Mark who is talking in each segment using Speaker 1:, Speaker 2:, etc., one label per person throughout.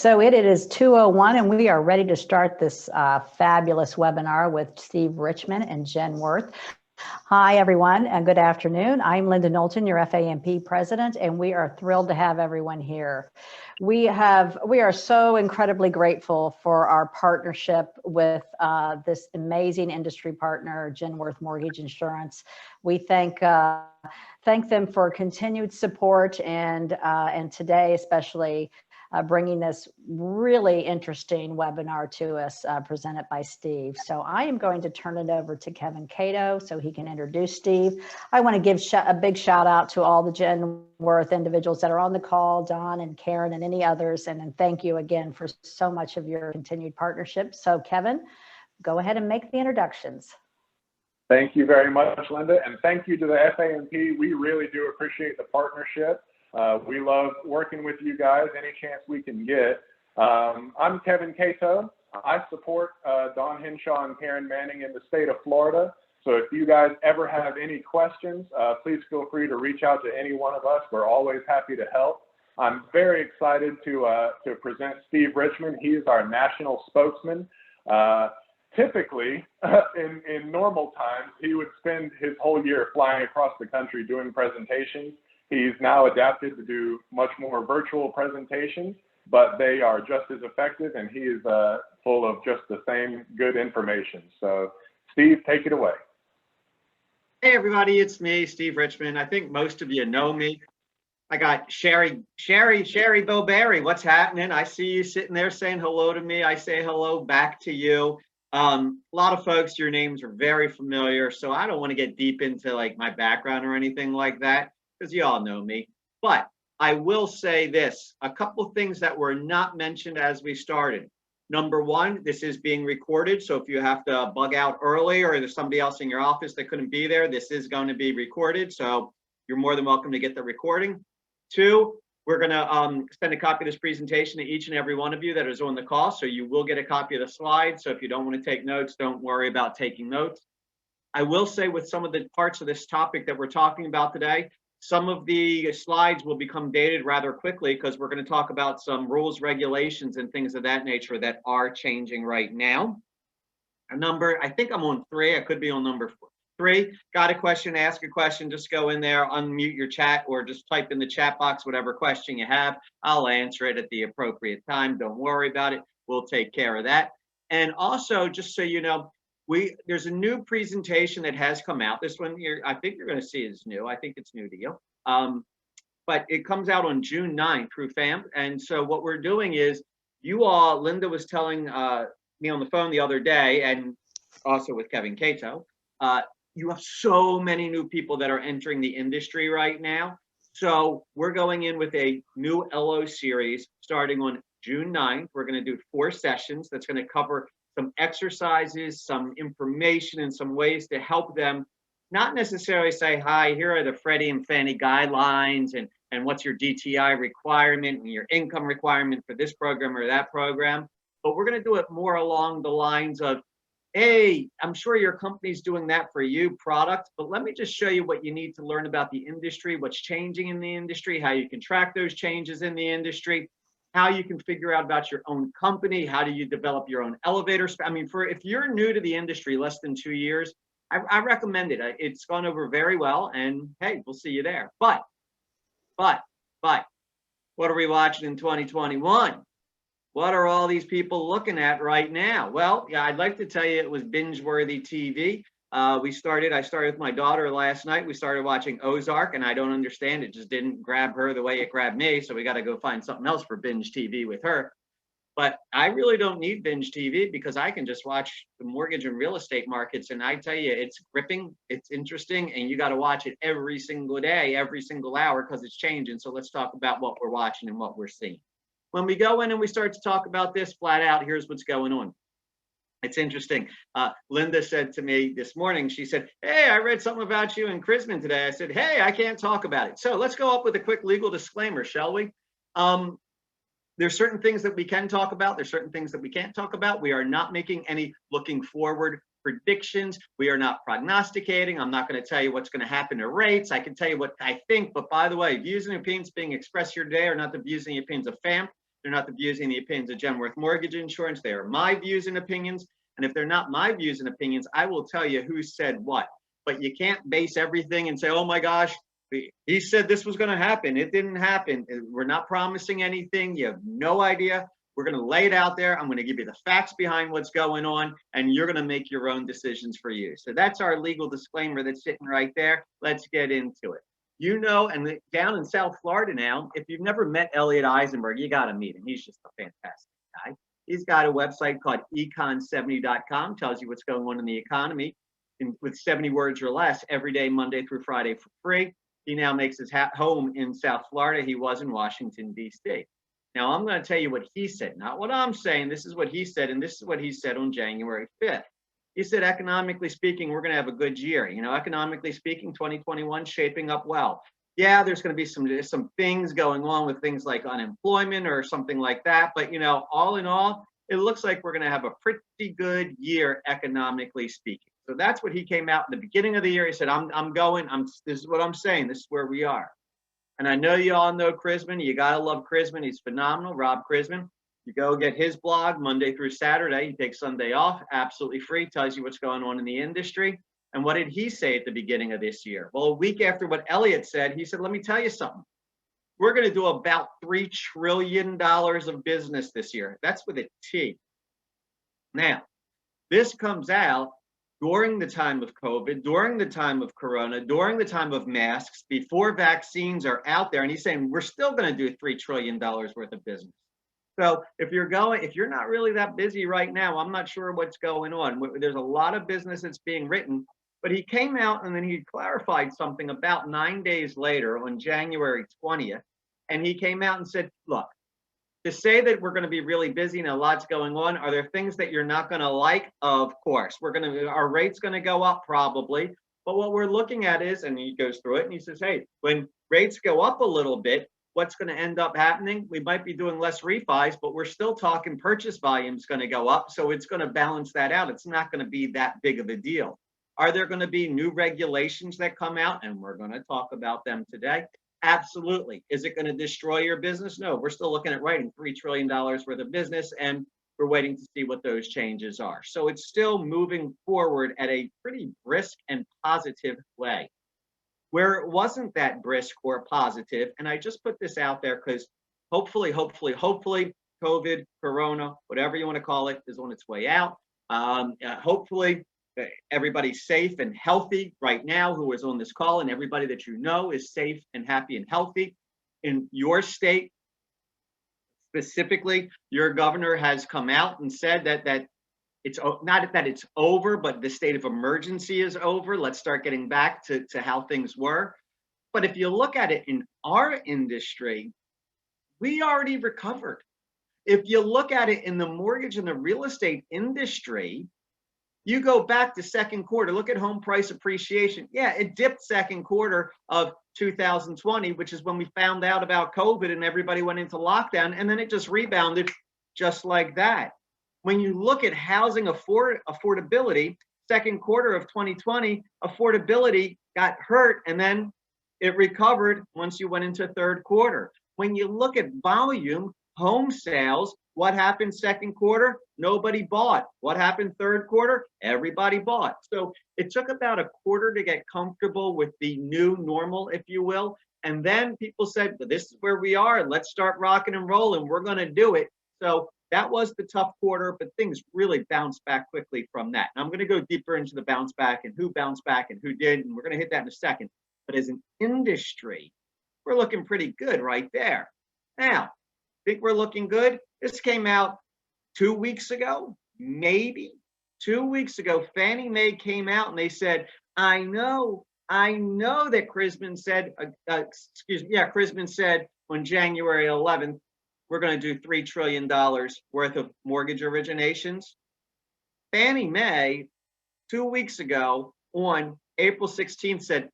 Speaker 1: so it is 2:01 and we are ready to start this fabulous webinar with Steve Richman and Jen Worth. Hi, everyone, and good afternoon. I'm Linda Knowlton, your FAMP president, and we are thrilled to have everyone here. We are so incredibly grateful for our partnership with this amazing industry partner, Jen Worth Mortgage Insurance. We thank them for continued support and today especially bringing this really interesting webinar to us presented by Steve. So I am going to turn it over to Kevin Cato so he can introduce Steve. I want to give a big shout out to all the Jen Worth individuals that are on the call, Don and Karen and any others. And then thank you again for so much of your continued partnership. So Kevin, go ahead and make the introductions.
Speaker 2: Thank you very much, Linda. And thank you to the FAMP. We really do appreciate the partnership. We love working with you guys any chance we can get. I'm Kevin Cato. I support Don Henshaw and Karen Manning in the state of Florida. So if you guys ever have any questions, please feel free to reach out to any one of us. We're always happy to help. I'm very excited to present Steve Richman. He is our national spokesman. Typically, in normal times, he would spend his whole year flying across the country doing presentations. He's now adapted to do much more virtual presentations, but they are just as effective, and he is full of just the same good information. So, Steve, take it away.
Speaker 3: Hey, everybody, it's me, Steve Richman. I think most of you know me. I got Sherry Bowberry. What's happening? I see you sitting there saying hello to me. I say hello back to you. A lot of folks, your names are very familiar, so I don't want to get deep into like my background or anything like that, because you all know me. But I will say this, a couple things that were not mentioned as we started. Number one, this is being recorded. So if you have to bug out early or there's somebody else in your office that couldn't be there, this is going to be recorded. So you're more than welcome to get the recording. Two, we're going to send a copy of this presentation to each and every one of you that is on the call. So you will get a copy of the slides. So if you don't want to take notes, don't worry about taking notes. I will say with some of the parts of this topic that we're talking about today, some of the slides will become dated rather quickly because we're going to talk about some rules, regulations, and things of that nature that are changing right now. I think I'm on 3. I could be on number 3. Got a question, ask a question, just go in there, unmute your chat, or just type in the chat box whatever question you have. I'll answer it at the appropriate time. Don't worry about it. We'll take care of that. And also, just so you know, there's a new presentation that has come out. This one here, I think you're going to see is new. I think it's new to you. But it comes out on June 9th through FAMP. And so what we're doing is Linda was telling me on the phone the other day, and also with Kevin Cato, you have so many new people that are entering the industry right now. So we're going in with a new LO series starting on June 9th. We're going to do 4 sessions that's going to cover some exercises, some information, and some ways to help them not necessarily say, hi, here are the Freddie and Fannie guidelines and what's your DTI requirement and your income requirement for this program or that program. But we're going to do it more along the lines of, hey, I'm sure your company's doing that for you product, but let me just show you what you need to learn about the industry, what's changing in the industry, how you can track those changes in the industry, how you can figure out about your own company, how do you develop your own elevator. I mean, if you're new to the industry, less than 2 years, I recommend it. It's gone over very well, and hey, we'll see you there. But, what are we watching in 2021? What are all these people looking at right now? Well, yeah, I'd like to tell you it was binge-worthy TV. I started with my daughter last night. We started watching Ozark, and I don't understand. It just didn't grab her the way it grabbed me. So we got to go find something else for binge TV with her. But I really don't need binge TV because I can just watch the mortgage and real estate markets. And I tell you, it's gripping, it's interesting, and you got to watch it every single day, every single hour because it's changing. So let's talk about what we're watching and what we're seeing. When we go in and we start to talk about this flat out, here's what's going on. It's interesting. Linda said to me this morning, she said, hey, I read something about you in Chrisman today. I said, hey, I can't talk about it. So let's go up with a quick legal disclaimer, shall we? There's certain things that we can talk about. There's certain things that we can't talk about. We are not making any looking forward predictions. We are not prognosticating. I'm not going to tell you what's going to happen to rates. I can tell you what I think. But by the way, views and opinions being expressed here today are not the views and opinions of FAMP. They're not the views and the opinions of Genworth Mortgage Insurance. They are my views and opinions. And if they're not my views and opinions, I will tell you who said what. But you can't base everything and say, oh my gosh, he said this was going to happen. It didn't happen. We're not promising anything. You have no idea. We're going to lay it out there. I'm going to give you the facts behind what's going on, and you're going to make your own decisions for you. So that's our legal disclaimer that's sitting right there. Let's get into it. You know, and down in South Florida now, if you've never met Elliot Eisenberg, you got to meet him. He's just a fantastic guy. He's got a website called econ70.com, tells you what's going on in the economy with 70 words or less every day, Monday through Friday for free. He now makes his home in South Florida. He was in Washington, D.C. Now, I'm going to tell you what he said, not what I'm saying. This is what he said, and this is what he said on January 5th. He said, economically speaking, we're going to have a good year. You know, economically speaking, 2021 shaping up well. Yeah, there's going to be some things going on with things like unemployment or something like that. But, you know, all in all, it looks like we're going to have a pretty good year economically speaking. So that's what he came out in the beginning of the year. He said, this is what I'm saying. This is where we are. And I know you all know Chrisman. You got to love Chrisman. He's phenomenal, Rob Chrisman. You go get his blog Monday through Saturday. He takes Sunday off, absolutely free, tells you what's going on in the industry. And what did he say at the beginning of this year? Well, a week after what Elliot said, he said, let me tell you something. We're going to do about $3 trillion of business this year. That's with a T. Now, this comes out during the time of COVID, during the time of Corona, during the time of masks, before vaccines are out there. And he's saying we're still going to do $3 trillion worth of business. So if you're not really that busy right now, I'm not sure what's going on. There's a lot of business that's being written, but he came out and then he clarified something about 9 days later on January 20th. And he came out and said, look, to say that we're going to be really busy and a lot's going on, are there things that you're not going to like? Of course, our rate's going to go up probably. But what we're looking at is, and he goes through it and he says, hey, when rates go up a little bit, what's going to end up happening? We might be doing less refis, but we're still talking purchase volume's going to go up. So it's going to balance that out. It's not going to be that big of a deal. Are there going to be new regulations that come out? And we're going to talk about them today. Absolutely. Is it going to destroy your business? No, we're still looking at writing $3 trillion worth of business, and we're waiting to see what those changes are. So it's still moving forward at a pretty brisk and positive way. Where it wasn't that brisk or positive, and I just put this out there because hopefully, COVID, Corona, whatever you want to call it, is on its way out. Hopefully, everybody's safe and healthy right now who is on this call, and everybody that you know is safe and happy and healthy. In your state, specifically, your governor has come out and said that it's not that it's over, but the state of emergency is over. Let's start getting back to how things were. But if you look at it in our industry, we already recovered. If you look at it in the mortgage and the real estate industry, you go back to second quarter, look at home price appreciation. Yeah, it dipped second quarter of 2020, which is when we found out about COVID and everybody went into lockdown, and then it just rebounded just like that. When you look at housing affordability, second quarter of 2020, affordability got hurt and then it recovered once you went into third quarter. When you look at volume, home sales, what happened second quarter? Nobody bought. What happened third quarter? Everybody bought. So it took about a quarter to get comfortable with the new normal, if you will. And then people said, this is where we are. Let's start rocking and rolling. We're going to do it. So that was the tough quarter, but things really bounced back quickly from that. And I'm going to go deeper into the bounce back and who bounced back and who did. And we're going to hit that in a second. But as an industry, we're looking pretty good right there. Now, think we're looking good? This came out 2 weeks ago, maybe 2 weeks ago. Fannie Mae came out and they said, I know that Chrisman said, Chrisman said on January 11th, we're going to do $3 trillion worth of mortgage originations. Fannie Mae 2 weeks ago on April 16th said,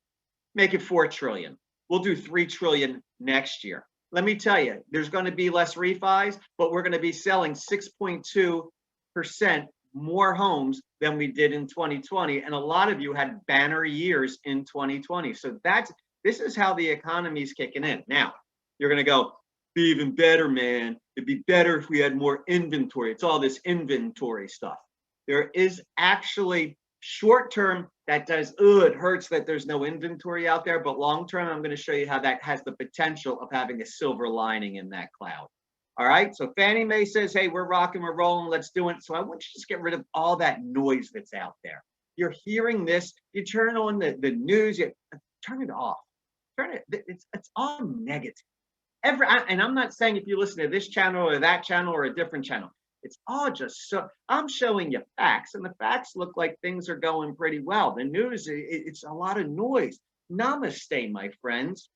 Speaker 3: make it $4 trillion. We'll do $3 trillion next year. Let me tell you, there's going to be less refis, but we're going to be selling 6.2% more homes than we did in 2020. And a lot of you had banner years in 2020. So this is how the economy is kicking in. Now, you're going to go, be even better, man. It'd be better if we had more inventory. It's all this inventory stuff. There is actually short term that does, it hurts that there's no inventory out there, but long term, I'm going to show you how that has the potential of having a silver lining in that cloud. All right, so Fannie Mae says, hey, we're rocking, we're rolling, let's do it. So I want you to just get rid of all that noise that's out there. You're hearing this, you turn on the news, you turn it off. Turn it, it's all negative. And I'm not saying if you listen to this channel or that channel or a different channel, it's all just so, I'm showing you facts, and the facts look like things are going pretty well. The news, it's a lot of noise. Namaste, my friends.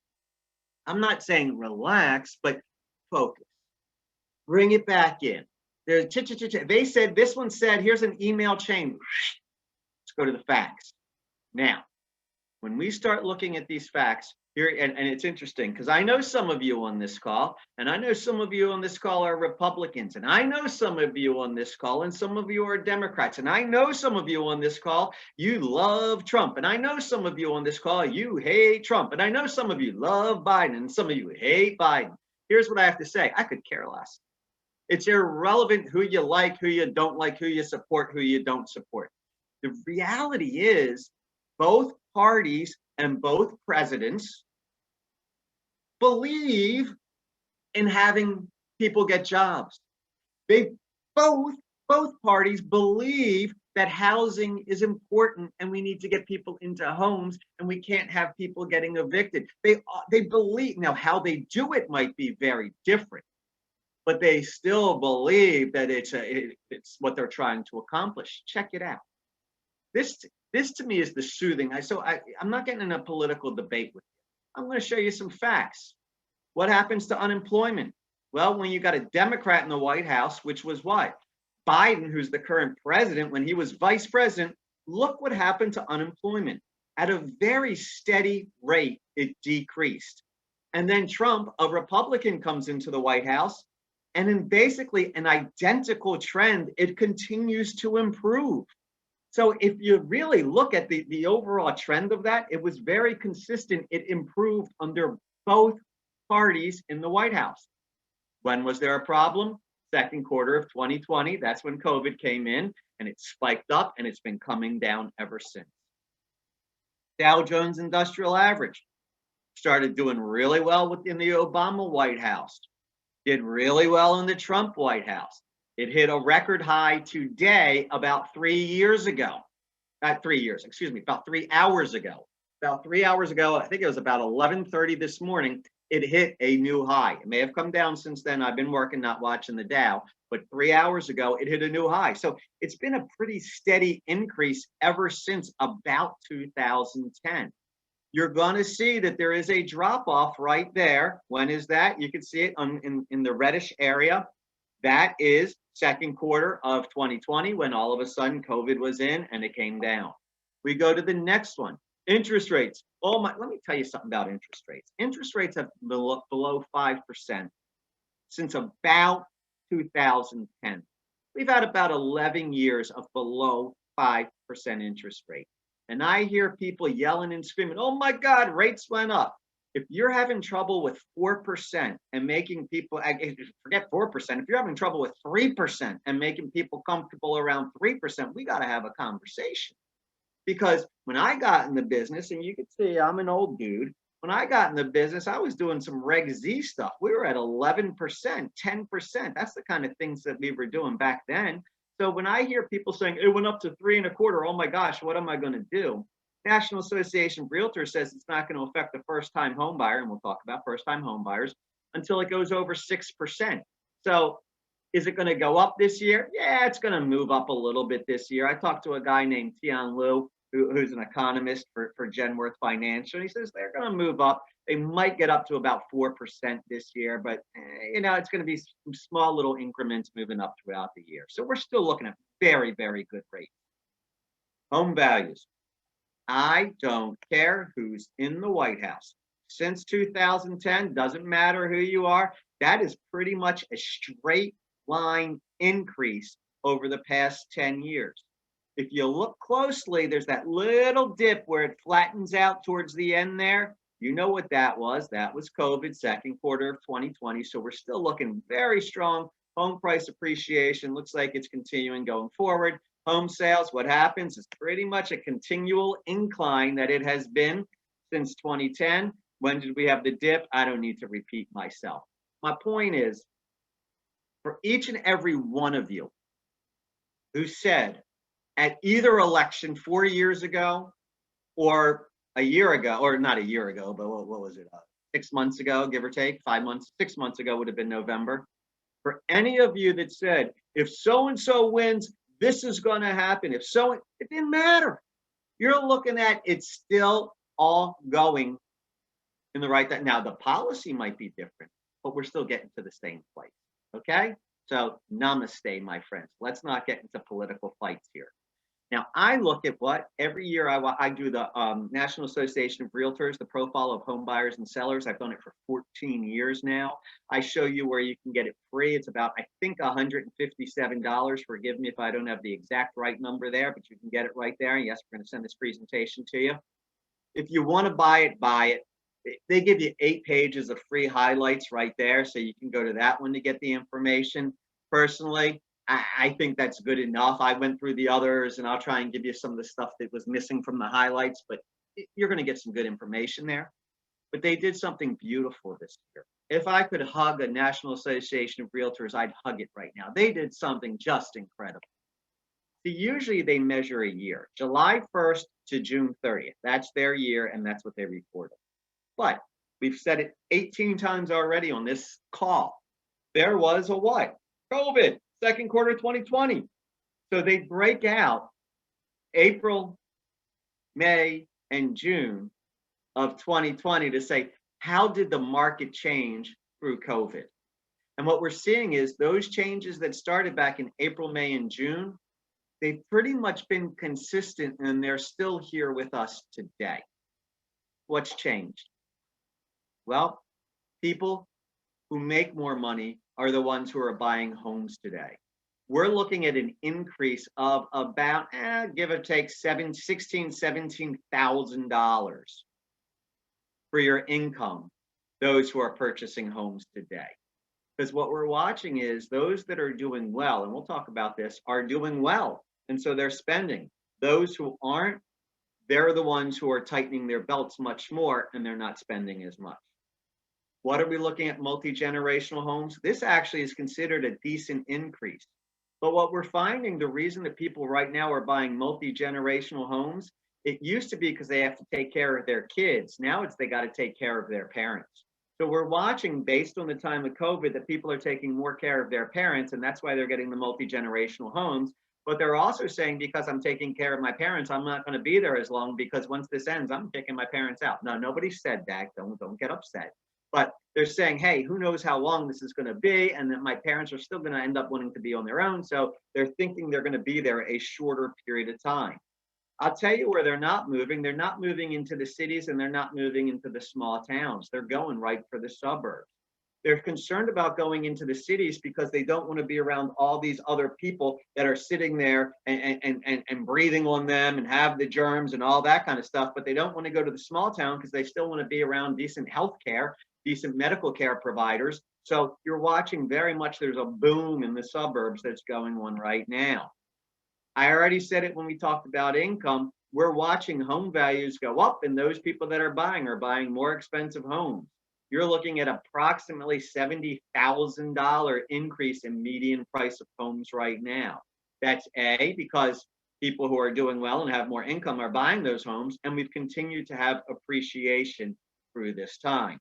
Speaker 3: I'm not saying relax, but focus. Bring it back in. There's they said, this one said, here's an email chain. Let's go to the facts. Now, when we start looking at these facts, here, and it's interesting because I know some of you on this call, and I know some of you on this call are Republicans, and I know some of you on this call, and some of you are Democrats, and I know some of you on this call, you love Trump, and I know some of you on this call, you hate Trump, and I know some of you love Biden, and some of you hate Biden. Here's what I have to say. I could care less. It's irrelevant who you like, who you don't like, who you support, who you don't support. The reality is both parties and both presidents believe in having people get jobs. They both parties believe that housing is important and we need to get people into homes and we can't have people getting evicted. They believe, now how they do it might be very different, but they still believe that it's what they're trying to accomplish. Check it out. This to me is the soothing. I'm not getting in a political debate with you. I'm going to show you some facts. What happens to unemployment? Well, when you got a Democrat in the White House, which was what? Biden, who's the current president, when he was vice president, look what happened to unemployment. At a very steady rate, it decreased. And then Trump, a Republican, comes into the White House, and in basically an identical trend, it continues to improve. So if you really look at the overall trend of that, it was very consistent. It improved under both parties in the White House. When was there a problem? Second quarter of 2020. That's when COVID came in and it spiked up and it's been coming down ever since. Dow Jones Industrial Average started doing really well within the Obama White House. Did really well in the Trump White House. It hit a record high today about 3 years ago. About 3 hours ago. About 3 hours ago, I think it was about 11:30 this morning, it hit a new high. It may have come down since then. I've been working, not watching the Dow, but 3 hours ago, it hit a new high. So it's been a pretty steady increase ever since about 2010. You're going to see that there is a drop off right there. When is that? You can see it in the reddish area. That is second quarter of 2020 when all of a sudden COVID was in and it came down. We go to the next one. Interest rates. Let me tell you something about interest rates. Interest rates have been below 5% since about 2010. We've had about 11 years of below 5% interest rate. And I hear people yelling and screaming, oh my God, rates went up. If you're having trouble with 4% and making people, forget 4%, if you're having trouble with 3% and making people comfortable around 3%, we got to have a conversation. Because when I got in the business, and you can see I'm an old dude, when I got in the business, I was doing some Reg Z stuff. We were at 11%, 10%. That's the kind of things that we were doing back then. So when I hear people saying it went up to 3.25, oh my gosh, what am I going to do? National Association of Realtors says it's not going to affect the first-time home buyer, and we'll talk about first-time home buyers, until it goes over 6%. So is it going to go up this year? Yeah, it's going to move up a little bit this year. I talked to a guy named Tian Liu, who's an economist for Genworth Financial. He says they're going to move up. They might get up to about 4% this year, but it's going to be some small little increments moving up throughout the year. So we're still looking at very, very good rates. Home values. I don't care who's in the White House. Since 2010, doesn't matter who you are, that is pretty much a straight line increase over the past 10 years. If you look closely, there's that little dip where it flattens out towards the end there. You know what that was? That was COVID, second quarter of 2020. So we're still looking very strong. Home price appreciation looks like it's continuing going forward. Home sales, what happens is pretty much a continual incline that it has been since 2010. When did we have the dip? I don't need to repeat myself. My point is, for each and every one of you who said at either election 4 years ago or a year ago, or not a year ago, but what was it? 6 months ago, give or take, 5 months, 6 months ago would have been November. For any of you that said, if so-and-so wins, this is going to happen. If so, it didn't matter. You're looking at it's still all going in the right. Now, the policy might be different, but we're still getting to the same place. Okay? So, namaste, my friends. Let's not get into political fights here. Now, I look at what every year I do the National Association of Realtors, the profile of home buyers and sellers. I've done it for 14 years now. I show you where you can get it free. It's about, I think, $157. Forgive me if I don't have the exact right number there, but you can get it right there. Yes, we're going to send this presentation to you. If you want to buy it, buy it. They give you 8 pages of free highlights right there, so you can go to that one to get the information. Personally, I think that's good enough. I went through the others, and I'll try and give you some of the stuff that was missing from the highlights, but you're going to get some good information there. But they did something beautiful this year. If I could hug a National Association of Realtors, I'd hug it right now. They did something just incredible. So usually they measure a year, July 1st to June 30th. That's their year, and that's what they reported. But we've said it 18 times already on this call. There was a what? COVID. Second quarter 2020. So they break out April, May, and June of 2020 to say, how did the market change through COVID? And what we're seeing is those changes that started back in April, May, and June, they've pretty much been consistent, and they're still here with us today. What's changed? Well, people who make more money are the ones who are buying homes today. We're looking at an increase of about, give or take, $17,000 for your income, those who are purchasing homes today. Because what we're watching is those that are doing well, and we'll talk about this, are doing well. And so they're spending. Those who aren't, they're the ones who are tightening their belts much more, and they're not spending as much. What are we looking at? Multi-generational homes. This actually is considered a decent increase. But what we're finding, the reason that people right now are buying multi-generational homes, it used to be because they have to take care of their kids. Now it's they got to take care of their parents. So we're watching, based on the time of COVID, that people are taking more care of their parents, and that's why they're getting the multi-generational homes. But they're also saying, because I'm taking care of my parents, I'm not going to be there as long, because once this ends, I'm kicking my parents out. No, nobody said that. Don't get upset. But they're saying, hey, who knows how long this is going to be, and that my parents are still going to end up wanting to be on their own. So they're thinking they're going to be there a shorter period of time. I'll tell you where they're not moving. They're not moving into the cities, and they're not moving into the small towns. They're going right for the suburbs. They're concerned about going into the cities because they don't want to be around all these other people that are sitting there and breathing on them and have the germs and all that kind of stuff. But they don't want to go to the small town because they still want to be around decent health care, decent medical care providers. So you're watching very much, there's a boom in the suburbs that's going on right now. I already said it when we talked about income. We're watching home values go up, and those people that are buying more expensive homes. You're looking at approximately $70,000 increase in median price of homes right now. That's A, because people who are doing well and have more income are buying those homes, and we've continued to have appreciation through this time.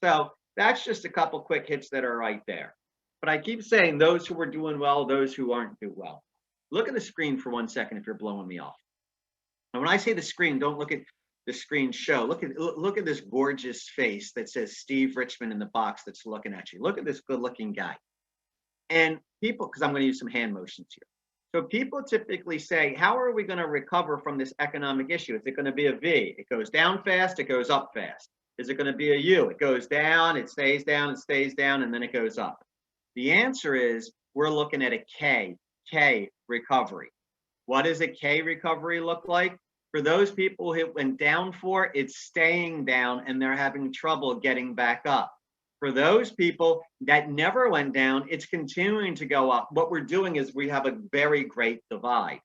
Speaker 3: So that's just a couple quick hits that are right there. But I keep saying those who are doing well, those who aren't do well. Look at the screen for 1 second if you're blowing me off. And when I say the screen, don't look at the screen show. Look at this gorgeous face that says Steve Richman in the box that's looking at you. Look at this good-looking guy. And people, because I'm going to use some hand motions here. So people typically say, how are we going to recover from this economic issue? Is it going to be a V? It goes down fast, it goes up fast. Is it going to be a U? It goes down, it stays down, and then it goes up. The answer is we're looking at a K recovery. What does a K recovery look like? For those people who it went down for, it's staying down and they're having trouble getting back up. For those people that never went down, it's continuing to go up. What we're doing is we have a very great divide.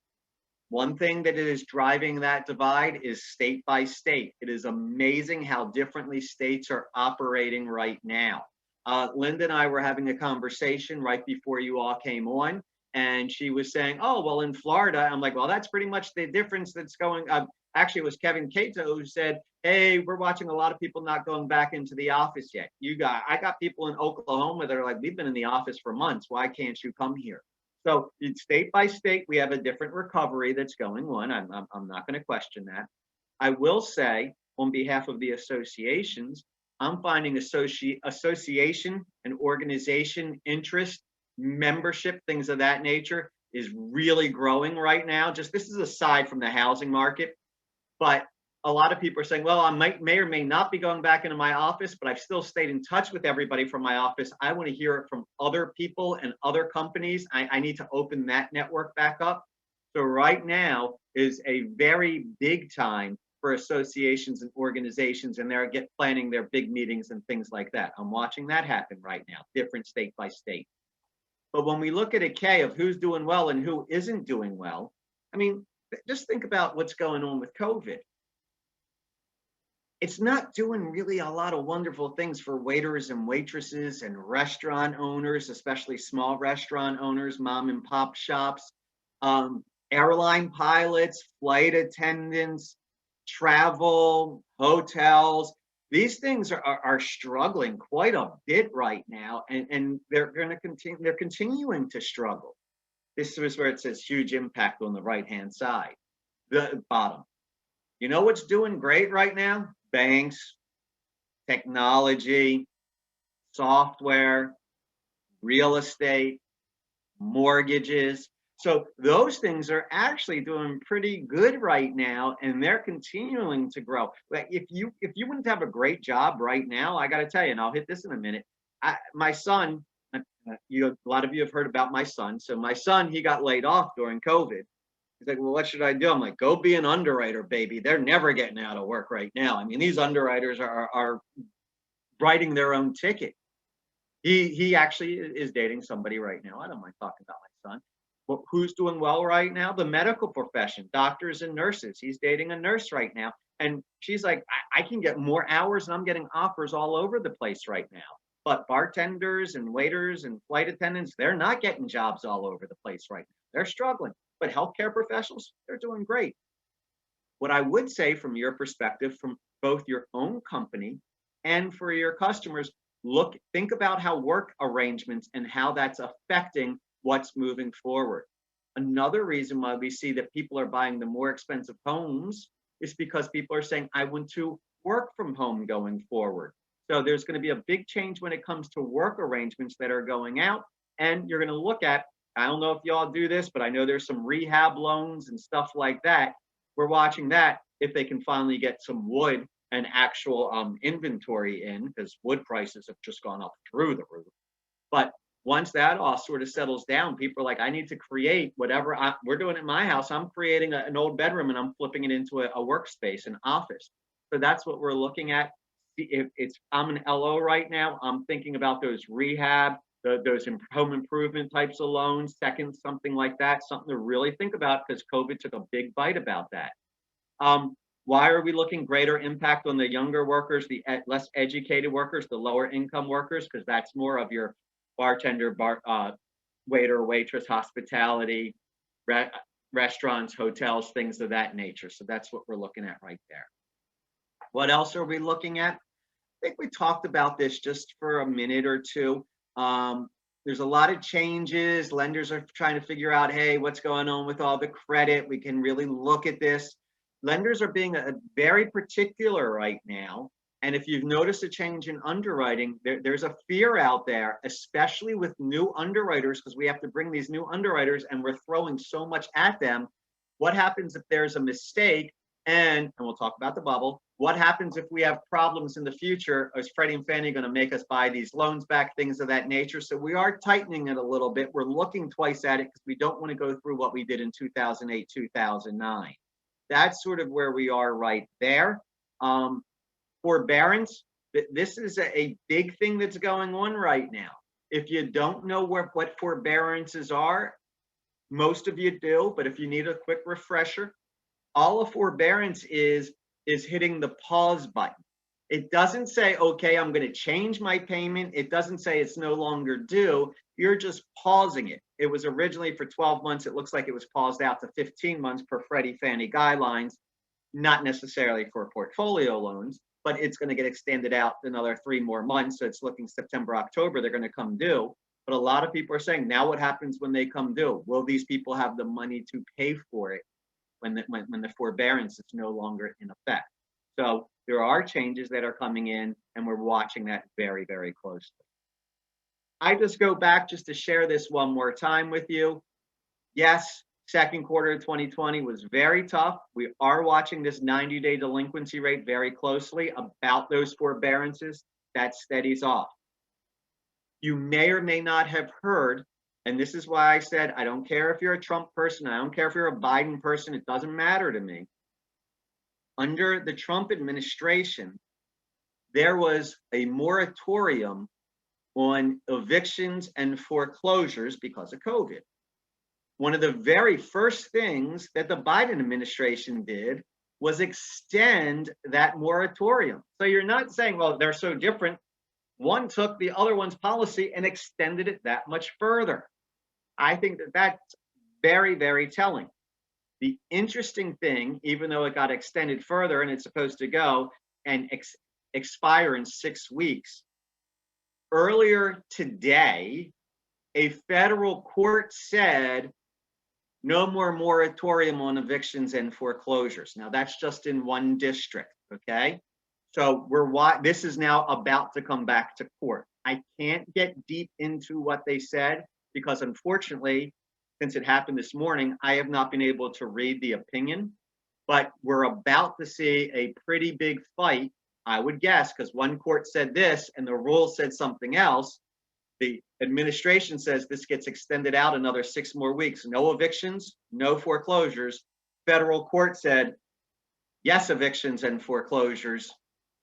Speaker 3: One thing that is driving that divide is state by state. It is amazing how differently states are operating right now. Linda and I were having a conversation right before you all came on, and she was saying, "Oh, well, in Florida," I'm like, "Well, that's pretty much the difference that's going." Actually, it was Kevin Cato who said, "Hey, we're watching a lot of people not going back into the office yet. I got people in Oklahoma that are like, we've been in the office for months. Why can't you come here?" So state by state, we have a different recovery that's going on. I'm not going to question that. I will say, on behalf of the associations, I'm finding association and organization interest, membership, things of that nature is really growing right now. Just this is aside from the housing market, but a lot of people are saying, well, I may or may not be going back into my office, but I've still stayed in touch with everybody from my office. I want to hear it from other people and other companies. I need to open that network back up. So right now is a very big time for associations and organizations, and they're planning their big meetings and things like that. I'm watching that happen right now, different state by state. But when we look at a K of who's doing well and who isn't doing well, I mean, just think about what's going on with COVID. It's not doing really a lot of wonderful things for waiters and waitresses and restaurant owners, especially small restaurant owners, mom and pop shops, airline pilots, flight attendants, travel, hotels. These things are struggling quite a bit right now, and they're going to continue. They're continuing to struggle. This is where it says huge impact on the right-hand side, the bottom. You know what's doing great right now? Banks, technology, software, real estate, mortgages. So those things are actually doing pretty good right now, and they're continuing to grow. Like if you wouldn't have a great job right now, I got to tell you, and I'll hit this in a minute. My son, a lot of you have heard about my son. So my son, he got laid off during COVID. He's like, well, what should I do? I'm like, go be an underwriter, baby. They're never getting out of work right now. I mean, these underwriters are writing their own ticket. He actually is dating somebody right now. I don't mind talking about my son. But who's doing well right now? The medical profession, doctors and nurses. He's dating a nurse right now. And she's like, I can get more hours, and I'm getting offers all over the place right now. But bartenders and waiters and flight attendants, they're not getting jobs all over the place right now. They're struggling. But healthcare professionals, they're doing great. What I would say from your perspective, from both your own company and for your customers, think about how work arrangements and how that's affecting what's moving forward. Another reason why we see that people are buying the more expensive homes is because people are saying, I want to work from home going forward. So there's going to be a big change when it comes to work arrangements that are going out. And you're going to look at, I don't know if y'all do this, but I know there's some rehab loans and stuff like that. We're watching that if they can finally get some wood and actual inventory in, because wood prices have just gone up through the roof. But once that all sort of settles down, people are like, I need to create whatever we're doing at my house. I'm creating an old bedroom and I'm flipping it into a workspace, an office. So that's what we're looking at. If I'm an LO right now, I'm thinking about those rehab, those home improvement types of loans, seconds, something like that, something to really think about, because COVID took a big bite about that. Why are we looking greater impact on the younger workers, the less educated workers, the lower income workers? Because that's more of your bartender, waiter, waitress, hospitality, restaurants, hotels, things of that nature. So that's what we're looking at right there. What else are we looking at? I think we talked about this just for a minute or two. There's a lot of changes. Lenders are trying to figure out, hey, what's going on with all the credit? We can really look at this. Lenders are being very particular right now. And if you've noticed a change in underwriting, there's a fear out there, especially with new underwriters, because we have to bring these new underwriters and we're throwing so much at them. What happens if there's a mistake? And we'll talk about the bubble. What happens if we have problems in the future? Is Freddie and Fannie going to make us buy these loans back, things of that nature? So we are tightening it a little bit. We're looking twice at it because we don't want to go through what we did in 2008, 2009. That's sort of where we are right there. Forbearance, this is a big thing that's going on right now. If you don't know what forbearances are, most of you do, but if you need a quick refresher, all a forbearance is hitting the pause button. It doesn't say, okay, I'm going to change my payment. It doesn't say it's no longer due. You're just pausing it. It was originally for 12 months. It looks like it was paused out to 15 months per Freddie Fannie guidelines, not necessarily for portfolio loans, but it's going to get extended out another 3 more months. So it's looking September, October, they're going to come due. But a lot of people are saying, now what happens when they come due? Will these people have the money to pay for it when the forbearance is no longer in effect? So there are changes that are coming in, and we're watching that very, very closely. I just go back just to share this one more time with you. Yes, second quarter of 2020 was very tough. We are watching this 90-day delinquency rate very closely about those forbearances. That steadies off. You may or may not have heard, and this is why I said, I don't care if you're a Trump person, I don't care if you're a Biden person, it doesn't matter to me. Under the Trump administration, there was a moratorium on evictions and foreclosures because of COVID. One of the very first things that the Biden administration did was extend that moratorium. So you're not saying, well, they're so different. One took the other one's policy and extended it that much further. I think that that's very, very telling. The interesting thing, even though it got extended further and it's supposed to go and expire in 6 weeks, earlier today, a federal court said no more moratorium on evictions and foreclosures. Now that's just in one district, okay? So this is now about to come back to court. I can't get deep into what they said because unfortunately, since it happened this morning, I have not been able to read the opinion, but we're about to see a pretty big fight, I would guess, because one court said this and the rule said something else. The administration says this gets extended out another 6 more weeks. No evictions, no foreclosures. Federal court said, yes, evictions and foreclosures.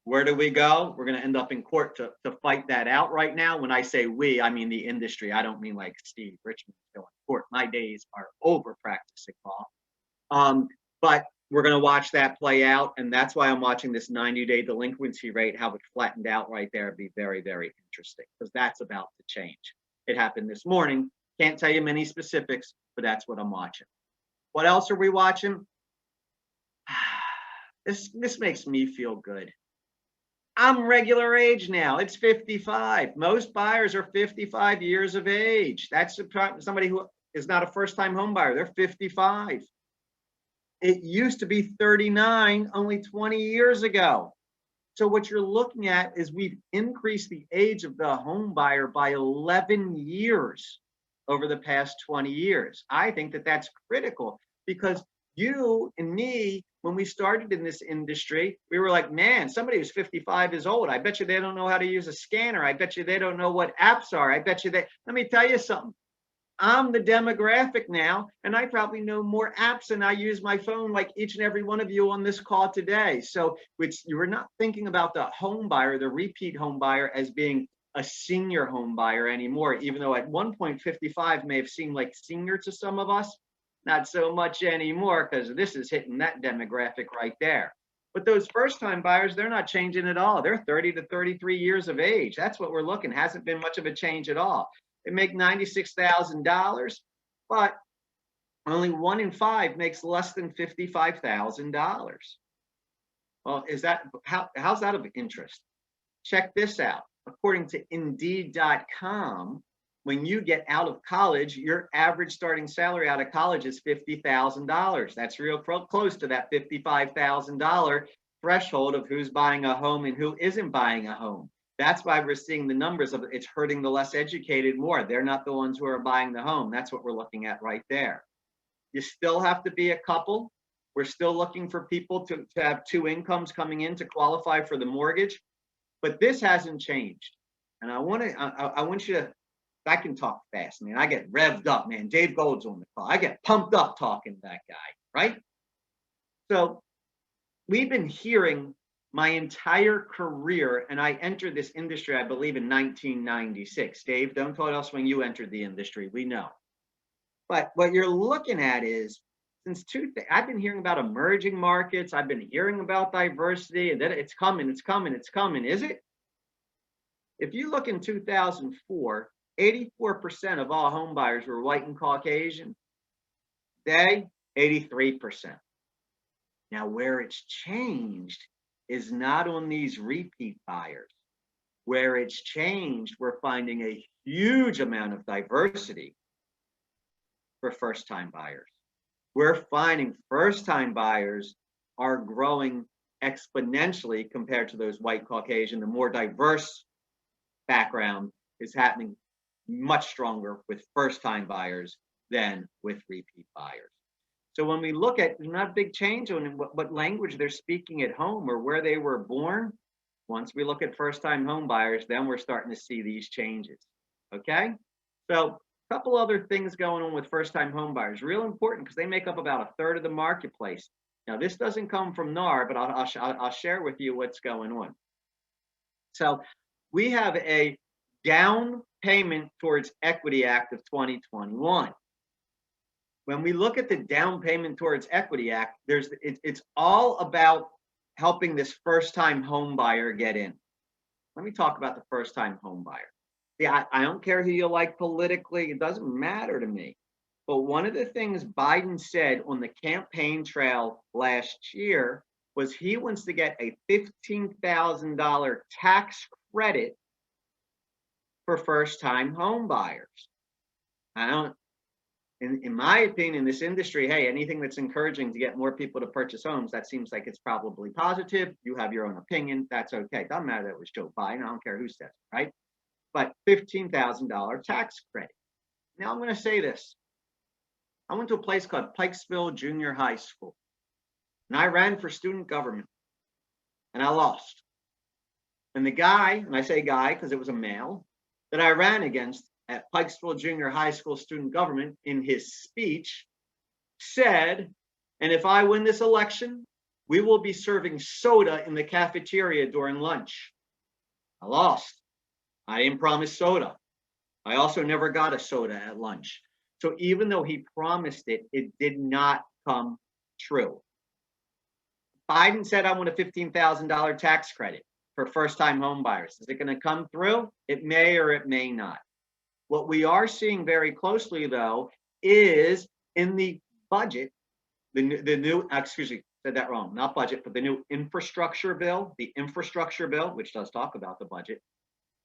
Speaker 3: Where do we go? We're going to end up in court to fight that out right now. When I say we, I mean the industry. I don't mean like Steve Richman going to court. My days are over practicing law. But we're going to watch that play out. And that's why I'm watching this 90-day delinquency rate, how it flattened out right there. It'd be very, very interesting because that's about to change. It happened this morning. Can't tell you many specifics, but that's what I'm watching. What else are we watching? This makes me feel good. I'm regular age now. It's 55. Most buyers are 55 years of age. That's somebody who is not a first-time home buyer. They're 55. It used to be 39 only 20 years ago. So what you're looking at is we've increased the age of the home buyer by 11 years over the past 20 years. I think that that's critical because you and me, when we started in this industry, we were like, man, somebody who's 55 is old. I bet you they don't know how to use a scanner. I bet you they don't know what apps are. I bet you let me tell you something. I'm the demographic now, and I probably know more apps than I use my phone like each and every one of you on this call today. So you were not thinking about the home buyer, the repeat home buyer as being a senior home buyer anymore, even though at one point 55 may have seemed like senior to some of us. Not so much anymore because this is hitting that demographic right there. But those first-time buyers, they're not changing at all. They're 30 to 33 years of age. That's what we're looking. Hasn't been much of a change at all. They make $96,000, but only 1 in 5 makes less than $55,000. Well, how's that of interest? Check this out. According to Indeed.com, when you get out of college, your average starting salary out of college is $50,000. That's real close to that $55,000 threshold of who's buying a home and who isn't buying a home. That's why we're seeing the numbers of it's hurting the less educated more. They're not the ones who are buying the home. That's what we're looking at right there. You still have to be a couple. We're still looking for people to have 2 incomes coming in to qualify for the mortgage. But this hasn't changed. And I want you to, I can talk fast, man. I get revved up, man. Dave Gold's on the call. I get pumped up talking to that guy, right? So we've been hearing my entire career, and I entered this industry, I believe, in 1996. Dave, don't tell us when you entered the industry. We know. But what you're looking at is I've been hearing about emerging markets. I've been hearing about diversity, and that it's coming, it's coming, it's coming. Is it? If you look in 2004, 84% of all home buyers were white and Caucasian. Today, 83%. Now, where it's changed is not on these repeat buyers. Where it's changed, we're finding a huge amount of diversity for first-time buyers. We're finding first-time buyers are growing exponentially compared to those white Caucasian. The more diverse background is happening much stronger with first-time buyers than with repeat buyers. So when we look at, there's not a big change on what language they're speaking at home or where they were born. Once we look at first-time home buyers, then we're starting to see these changes. Okay? So a couple other things going on with first-time home buyers, real important because they make up about a third of the marketplace. Now, this doesn't come from NAR, but I'll share with you what's going on. So we have a Down Payment Towards Equity Act of 2021. When we look at the Down Payment Towards Equity Act, it's all about helping this first-time home buyer get in. Let me talk about the first-time home buyer. Yeah, I don't care who you like politically. It doesn't matter to me. But one of the things Biden said on the campaign trail last year was he wants to get a $15,000 tax credit for first-time home buyers. In my opinion, this industry, hey, anything that's encouraging to get more people to purchase homes, that seems like it's probably positive. You have your own opinion. That's okay. Doesn't matter that it was Joe Biden. I don't care who says it, right? But $15,000 tax credit. Now I'm going to say this. I went to a place called Pikesville Junior High School, and I ran for student government, and I lost. And the guy, and I say guy because it was a male, that I ran against at Pikesville Junior High School student government in his speech said, and if I win this election, we will be serving soda in the cafeteria during lunch. I lost. I didn't promise soda. I also never got a soda at lunch. So even though he promised it, it did not come true. Biden said, I want a $15,000 tax credit for first-time home buyers. Is it going to come through? It may or it may not. What we are seeing very closely, though, is in the budget, the new, excuse me, said that wrong, not budget, but the new infrastructure bill, which does talk about the budget,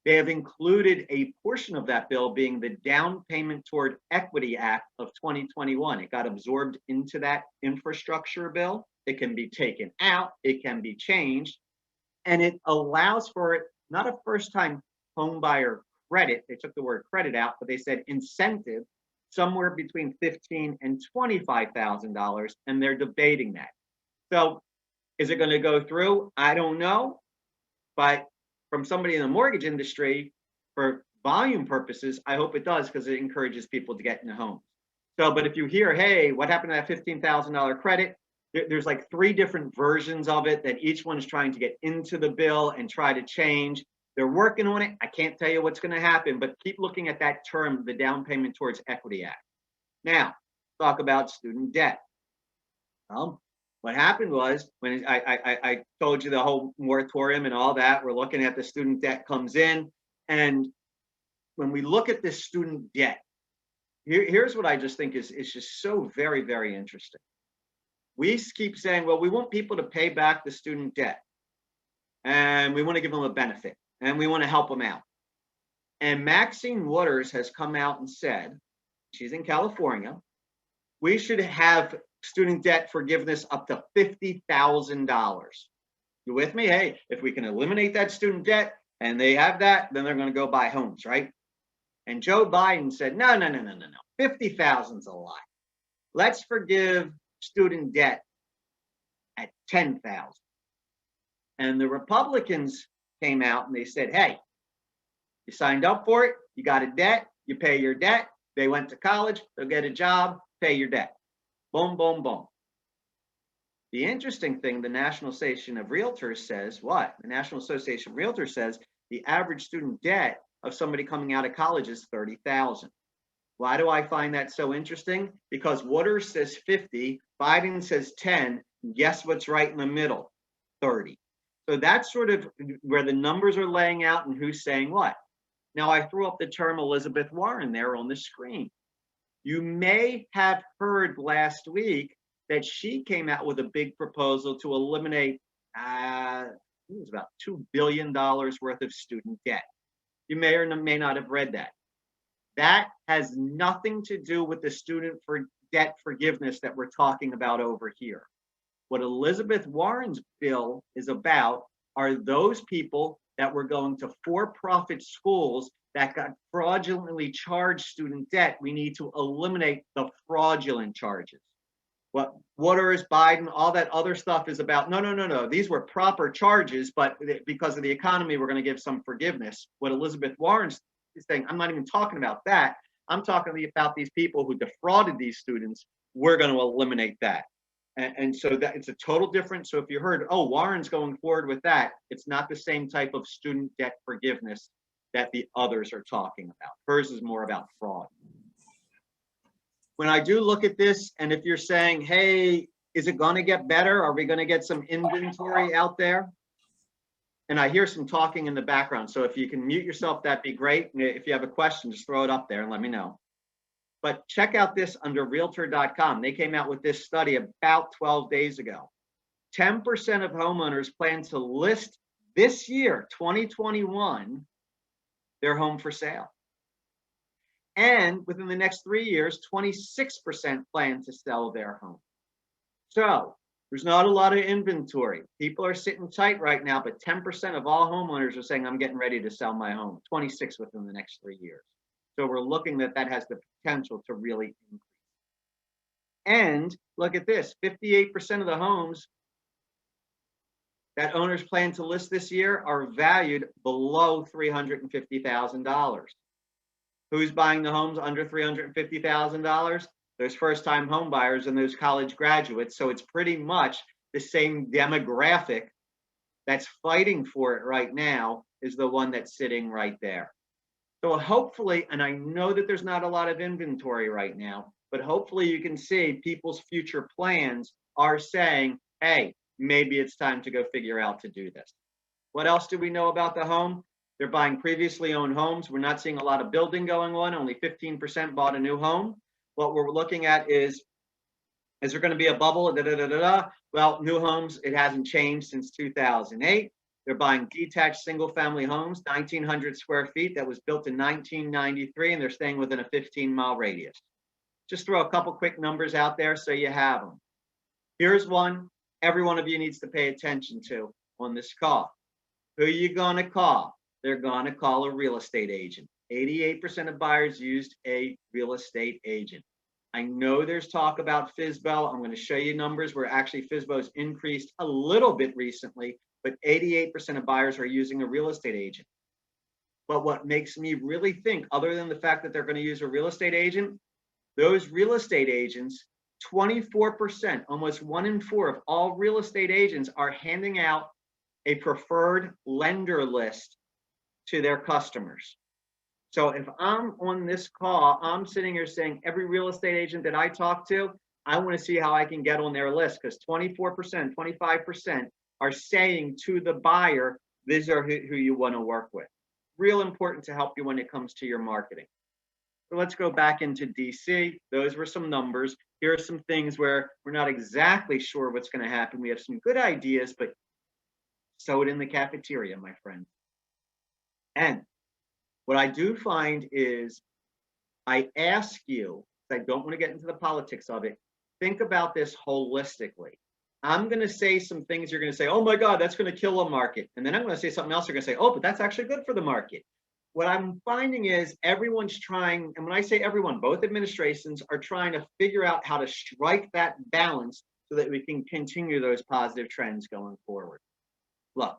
Speaker 3: they have included a portion of that bill being the Down Payment Toward Equity Act of 2021. It got absorbed into that infrastructure bill. It can be taken out, it can be changed, and it allows for it, not a first-time home buyer credit. They took the word credit out, but they said incentive somewhere between $15,000 and $25,000, and they're debating that. So is it going to go through? I don't know, but from somebody in the mortgage industry, for volume purposes, I hope it does because it encourages people to get in a home. So, but if you hear, hey, what happened to that $15,000 credit? There's like 3 different versions of it that each one's trying to get into the bill and try to change. They're working on it. I can't tell you what's going to happen, but keep looking at that term, the Down Payment Towards Equity Act. Now, talk about student debt. What happened was when I told you the whole moratorium and all that, we're looking at the student debt comes in. And when we look at this student debt, here's what I just think is just so very, very interesting. We keep saying, well, we want people to pay back the student debt and we want to give them a benefit and we want to help them out. And Maxine Waters has come out and said, she's in California, we should have student debt forgiveness up to $50,000. You with me? Hey, if we can eliminate that student debt and they have that, then they're going to go buy homes, right? And Joe Biden said, no. 50,000 is a lot. Let's forgive student debt at 10,000. And the Republicans came out and they said, hey, you signed up for it, you got a debt, you pay your debt, they went to college, they'll get a job, pay your debt. Boom, boom, boom. The interesting thing, the National Association of Realtors says what? The National Association of Realtors says the average student debt of somebody coming out of college is $30,000. Why do I find that so interesting? Because Waters says 50, Biden says 10, guess what's right in the middle? 30. So that's sort of where the numbers are laying out and who's saying what. Now, I threw up the term Elizabeth Warren there on the screen. You may have heard last week that she came out with a big proposal to eliminate, it was about $2 billion worth of student debt. You may or may not have read that. That has nothing to do with the student debt forgiveness that we're talking about over here. What Elizabeth Warren's bill is about are those people that were going to for-profit schools that got fraudulently charged student debt. We need to eliminate the fraudulent charges. What Waters, Biden, all that other stuff is about, no. These were proper charges, but because of the economy, we're going to give some forgiveness. What Elizabeth Warren's is saying, I'm not even talking about that. I'm talking about these people who defrauded these students. We're going to eliminate that. And so that it's a total difference. So if you heard, oh, Warren's going forward with that, it's not the same type of student debt forgiveness that the others are talking about. Hers is more about fraud. When I do look at this, and if you're saying, hey, is it going to get better? Are we going to get some inventory out there? And I hear some talking in the background. So if you can mute yourself, that'd be great. If you have a question, just throw it up there and let me know. But check out this under Realtor.com. They came out with this study about 12 days ago. 10% of homeowners plan to list this year, 2021, their home for sale. And within the next 3 years, 26% plan to sell their home. So there's not a lot of inventory. People are sitting tight right now, but 10% of all homeowners are saying, I'm getting ready to sell my home, 26 within the next 3 years. So we're looking that has the potential to really increase. And look at this, 58% of the homes that owners plan to list this year are valued below $350,000. Who's buying the homes under $350,000? Those first-time home buyers and those college graduates. So it's pretty much the same demographic that's fighting for it right now is the one that's sitting right there. So hopefully, and I know that there's not a lot of inventory right now, but hopefully you can see people's future plans are saying, hey, maybe it's time to go figure out to do this. What else do we know about the home? They're buying previously owned homes. We're not seeing a lot of building going on. Only 15% bought a new home. What we're looking at is there going to be a bubble? Well, new homes, it hasn't changed since 2008. They're buying detached single-family homes, 1,900 square feet that was built in 1993, and they're staying within a 15-mile radius. Just throw a couple quick numbers out there so you have them. Here's one every one of you needs to pay attention to on this call. Who are you going to call? They're going to call a real estate agent. 88% of buyers used a real estate agent. I know there's talk about FSBO. I'm going to show you numbers where actually FSBO's increased a little bit recently, but 88% of buyers are using a real estate agent. But what makes me really think, other than the fact that they're going to use a real estate agent, those real estate agents, 24%, almost 1 in 4 of all real estate agents are handing out a preferred lender list to their customers. So if I'm on this call, I'm sitting here saying every real estate agent that I talk to, I want to see how I can get on their list, because 24%, 25% are saying to the buyer, these are who you want to work with. Real important to help you when it comes to your marketing. So let's go back into DC. Those were some numbers. Here are some things where we're not exactly sure what's going to happen. We have some good ideas, but sow it in the cafeteria, my friend. And what I do find is I ask you, I don't want to get into the politics of it, think about this holistically. I'm going to say some things you're going to say, oh my God, that's going to kill a market. And then I'm going to say something else, you're going to say, oh, but that's actually good for the market. What I'm finding is everyone's trying, and when I say everyone, both administrations are trying to figure out how to strike that balance so that we can continue those positive trends going forward. Look,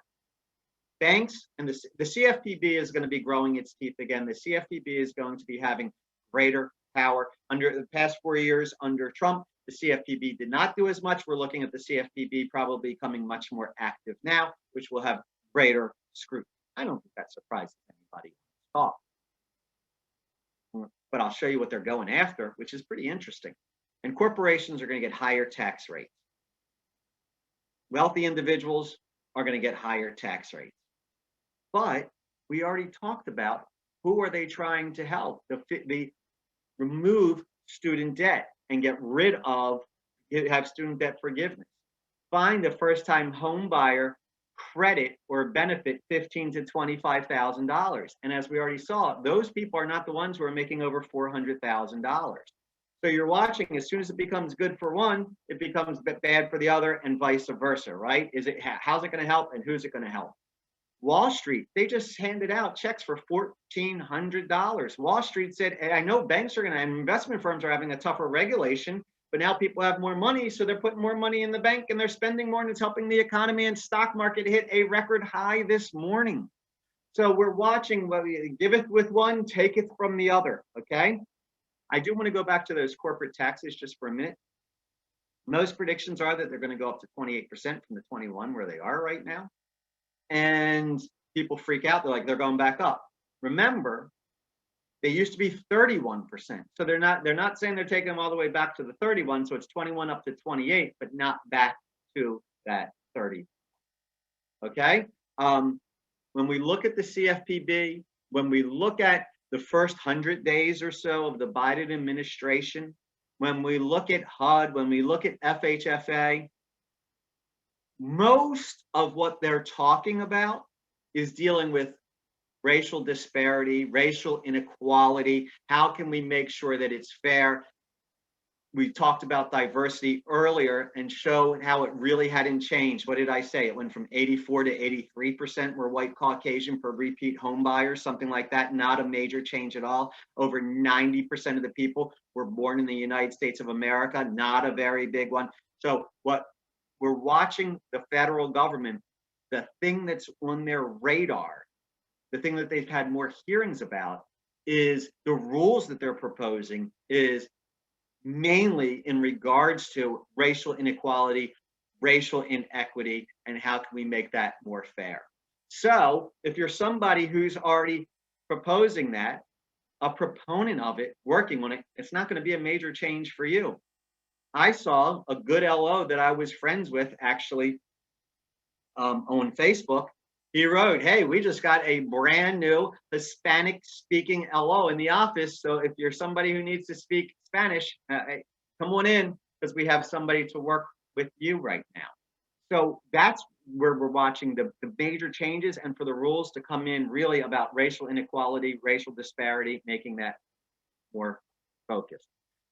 Speaker 3: banks and the CFPB is going to be growing its teeth again. The CFPB is going to be having greater power. Under the past 4 years under Trump, The CFPB did not do as much. We're looking at the CFPB probably becoming much more active now, which will have greater scrutiny. I don't think that surprises anybody at all. But I'll show you what they're going after, which is pretty interesting. And corporations are going to get higher tax rates. Wealthy individuals are going to get higher tax rates. But we already talked about who are they trying to help? The remove student debt and get rid of, have student debt forgiveness. Find a first-time home buyer credit or benefit $15,000 to $25,000. And as we already saw, those people are not the ones who are making over $400,000. So you're watching, as soon as it becomes good for one, it becomes bad for the other, and vice versa, right? How's it going to help, and who's it going to help? Wall Street, they just handed out checks for $1,400. Wall Street said, I know banks are going to, and investment firms are having a tougher regulation, but now people have more money, so they're putting more money in the bank and they're spending more, and it's helping the economy. And stock market hit a record high this morning. So we're watching, giveth with one, taketh from the other, okay? I do want to go back to those corporate taxes just for a minute. Most predictions are that they're going to go up to 28% from the 21 where they are right now. And people freak out. They're like, they're going back up. Remember, they used to be 31%. So they're not saying they're taking them all the way back to the 31. So it's 21 up to 28, but not back to that 30. Okay. When we look at the CFPB, when we look at the first 100 days or so of the Biden administration, when we look at HUD, when we look at FHFA, most of what they're talking about is dealing with racial disparity, racial inequality. How can we make sure that it's fair? We talked about diversity earlier and show how it really hadn't changed. What did I say? It went from 84 to 83% were white Caucasian for repeat home buyers, something like that. Not a major change at all. Over 90% of the people were born in the United States of America, not a very big one. So what we're watching, the federal government, the thing that's on their radar, the thing that they've had more hearings about, is the rules that they're proposing is mainly in regards to racial inequality, racial inequity, and how can we make that more fair. So if you're somebody who's already proposing that, a proponent of it, working on it, it's not going to be a major change for you. I saw a good LO that I was friends with actually on Facebook. He wrote, hey, we just got a brand new Hispanic speaking LO in the office. So if you're somebody who needs to speak Spanish, come on in, because we have somebody to work with you right now. So that's where we're watching the major changes, and for the rules to come in really about racial inequality, racial disparity, making that more focused.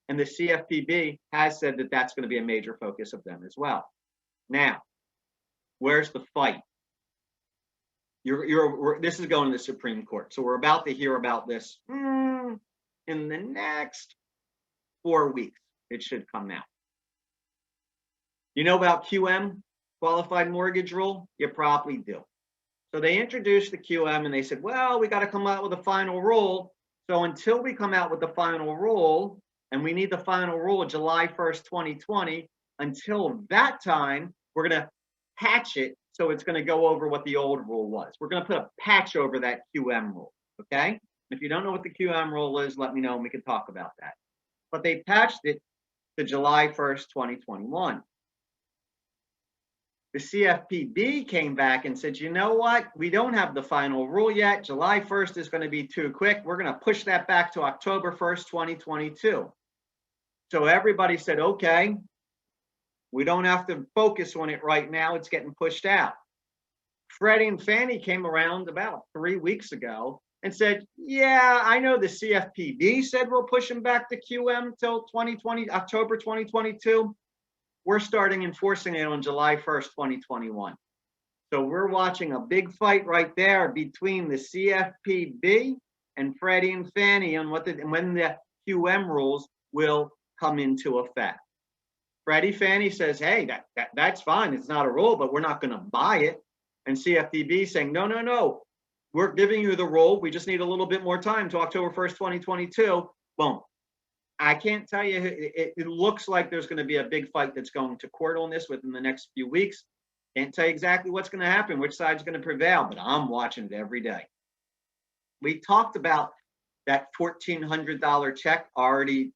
Speaker 3: And the CFPB has said that that's going to be a major focus of them as well. Now, where's the fight? This is going to the Supreme Court. So we're about to hear about this in the next 4 weeks. It should come out. You know about QM, Qualified Mortgage Rule? You probably do. So they introduced the QM and they said, well, we got to come out with a final rule. So until we come out with the final rule, and we need the final rule July 1st, 2020, until that time, we're going to patch it. So it's going to go over what the old rule was. We're going to put a patch over that QM rule, okay? If you don't know what the QM rule is, let me know and we can talk about that. But they patched it to July 1st, 2021. The CFPB came back and said, you know what? We don't have the final rule yet. July 1st is going to be too quick. We're going to push that back to October 1st, 2022. So everybody said, okay, we don't have to focus on it right now. It's getting pushed out. Freddie and Fannie came around about 3 weeks ago and said, yeah, I know the CFPB said we'll push them back to QM till 2020, October 2022. We're starting enforcing it on July 1st, 2021. So we're watching a big fight right there between the CFPB and Freddie and Fannie on when the QM rules will come into effect. Freddie Fannie says, hey, that's fine. It's not a rule, but we're not going to buy it. And CFPB saying, no. We're giving you the rule. We just need a little bit more time to October 1st, 2022. Boom. I can't tell you. It looks like there's going to be a big fight that's going to court on this within the next few weeks. Can't tell you exactly what's going to happen, which side's going to prevail, but I'm watching it every day. We talked about that $1,400 check already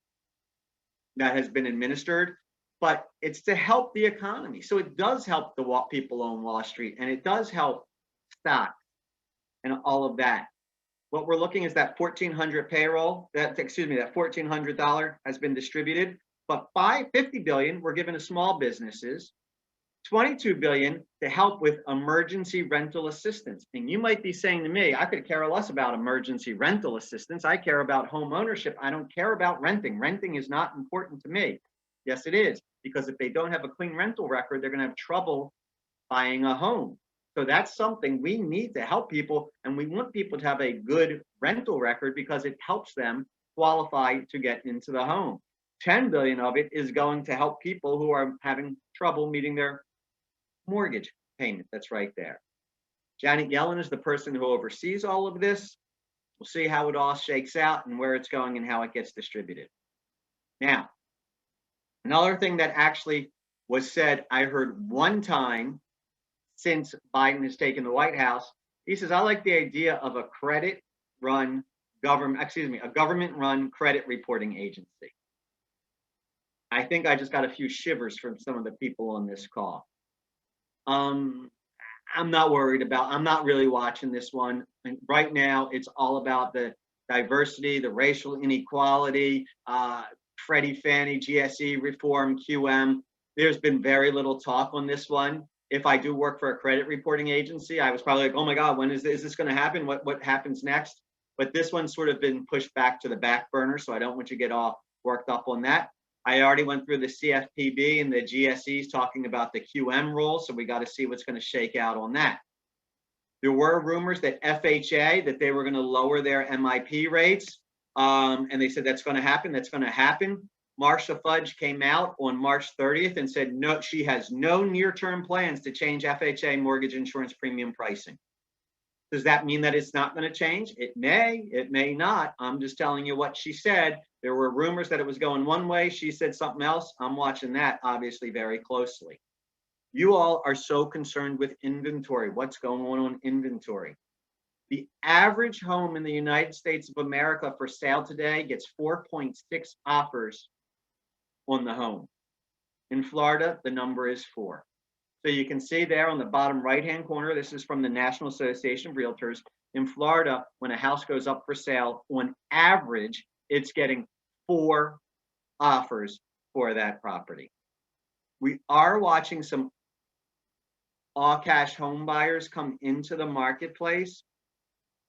Speaker 3: that has been administered, but it's to help the economy. So it does help the people on Wall Street, and it does help stocks and all of that. What we're looking is that 1,400 payroll, that $1,400 has been distributed, but $50 billion we're given to small businesses, $22 billion to help with emergency rental assistance. And you might be saying to me, I could care less about emergency rental assistance. I care about home ownership. I don't care about renting. Renting is not important to me. Yes, it is, because if they don't have a clean rental record, they're going to have trouble buying a home. So that's something we need to help people, and we want people to have a good rental record because it helps them qualify to get into the home. 10 billion of it is going to help people who are having trouble meeting their mortgage payment. That's right there. Janet Yellen is the person who oversees all of this. We'll see how it all shakes out and where it's going and how it gets distributed. Now, another thing that actually was said, I heard one time since Biden has taken the White House, he says, I like the idea of a government-run credit reporting agency. I think I just got a few shivers from some of the people on this call. I'm not really watching this one. And right now, it's all about the diversity, the racial inequality, Freddie, Fannie, GSE reform, QM. There's been very little talk on this one. If I do work for a credit reporting agency, I was probably like, oh my God, when is this going to happen? What happens next? But this one's sort of been pushed back to the back burner, so I don't want you to get all worked up on that. I already went through the CFPB and the GSEs talking about the QM rule, so we got to see what's going to shake out on that. There were rumors that FHA, that they were going to lower their MIP rates, and they said that's going to happen, that's going to happen. Marsha Fudge came out on March 30th and said no, she has no near-term plans to change FHA mortgage insurance premium pricing. Does that mean that it's not going to change? It may not. I'm just telling you what she said. There were rumors that it was going one way. She said something else. I'm watching that obviously very closely. You all are so concerned with inventory. What's going on inventory? The average home in the United States of America for sale today gets 4.6 offers on the home. In Florida, the number is 4. So you can see there on the bottom right-hand corner, this is from the National Association of Realtors. In Florida, when a house goes up for sale, on average, it's getting 4 offers for that property. We are watching some all-cash home buyers come into the marketplace,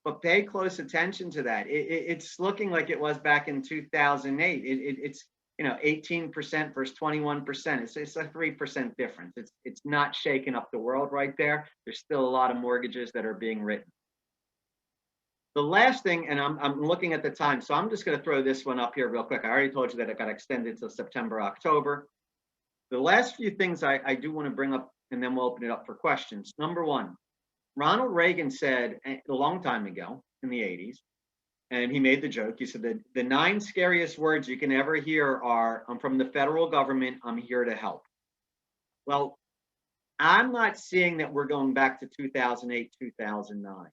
Speaker 3: but pay close attention to that. It's looking like it was back in 2008. It's 18% versus 21%. It's a 3% difference. It's not shaking up the world right there. There's still a lot of mortgages that are being written. The last thing, and I'm looking at the time, so I'm just going to throw this one up here real quick. I already told you that it got extended to September, October. The last few things I do want to bring up, and then we'll open it up for questions. Number one, Ronald Reagan said a long time ago in the 80s, and he made the joke, he said that the 9 scariest words you can ever hear are, I'm from the federal government, I'm here to help. Well, I'm not seeing that we're going back to 2008, 2009.